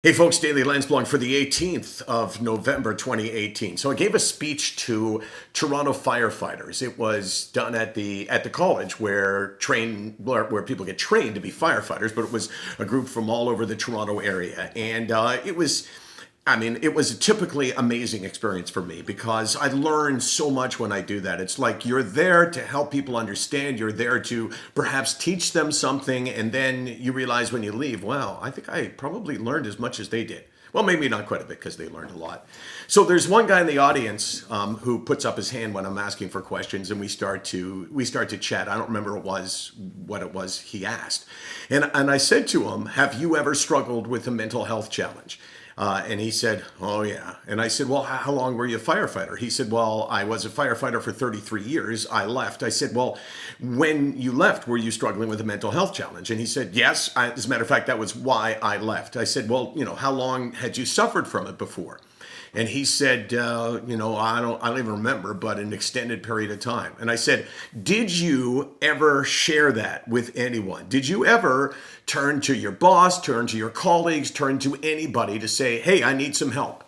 Hey folks, Daily Landsblog for the 18th of November 2018. So I gave a speech to Toronto firefighters. It was done at the college where people get trained to be firefighters, but it was a group from all over the Toronto area. And it was a typically amazing experience for me because I learn so much when I do that. It's like you're there to help people understand. You're there to perhaps teach them something. And then you realize when you leave, wow, I think I probably learned as much as they did. Well, maybe not quite a bit because they learned a lot. So there's one guy in the audience who puts up his hand when I'm asking for questions, and we start to chat. I don't remember what it was he asked, and I said to him, "Have you ever struggled with a mental health challenge?" And he said, "Oh yeah." And I said, "Well, how long were you a firefighter?" He said, "Well, I was a firefighter for 33 years. I left." I said, "Well, when you left, were you struggling with a mental health challenge?" And he said, "Yes. As a matter of fact, that was why I left." I said, "Well, how long had you suffered from it before?" And he said, I don't even remember, but an extended period of time. And I said, "Did you ever share that with anyone? Did you ever turn to your boss, turn to your colleagues, turn to anybody to say, 'Hey, I need some help'?"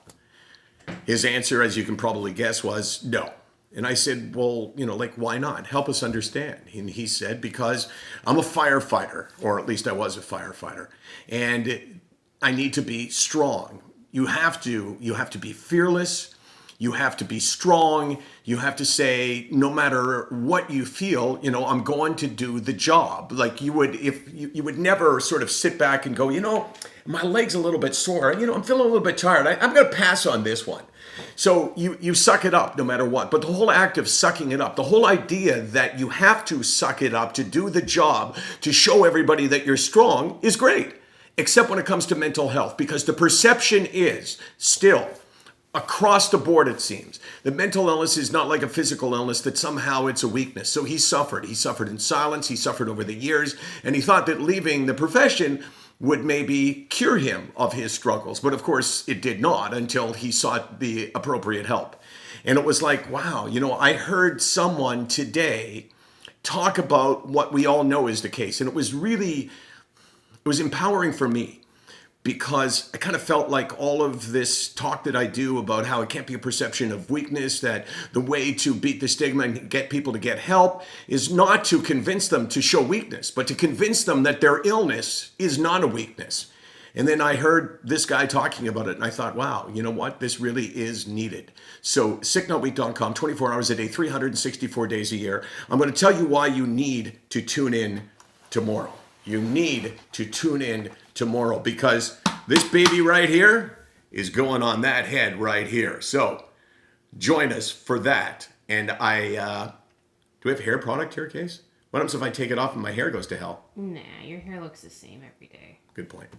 His answer, as you can probably guess, was no. And I said, "Well, why not? Help us understand." And he said, "Because I'm a firefighter, or at least I was a firefighter, and I need to be strong. You have to be fearless. You have to be strong. You have to say, no matter what you feel, I'm going to do the job." Like you would, if you would never sort of sit back and go, "My leg's a little bit sore. I'm feeling a little bit tired. I'm going to pass on this one." So you suck it up no matter what. But the whole act of sucking it up, the whole idea that you have to suck it up to do the job, to show everybody that you're strong is great. Except when it comes to mental health, because the perception is still across the board, it seems, that mental illness is not like a physical illness, that somehow it's a weakness. So he suffered in silence. He suffered over the years, and he thought that leaving the profession would maybe cure him of his struggles. But of course it did not until he sought the appropriate help. And it was like, wow, I heard someone today talk about what we all know is the case. And it was empowering for me because I kind of felt like all of this talk that I do about how it can't be a perception of weakness, that the way to beat the stigma and get people to get help is not to convince them to show weakness, but to convince them that their illness is not a weakness. And then I heard this guy talking about it, and I thought, wow, you know what? This really is needed. So SickNotWeak.com, 24 hours a day, 364 days a year. I'm going to tell you why you need to tune in tomorrow. You need to tune in tomorrow because this baby right here is going on that head right here. So join us for that. And do we have hair product here, Case? What happens if I take it off and my hair goes to hell? Nah, your hair looks the same every day. Good point.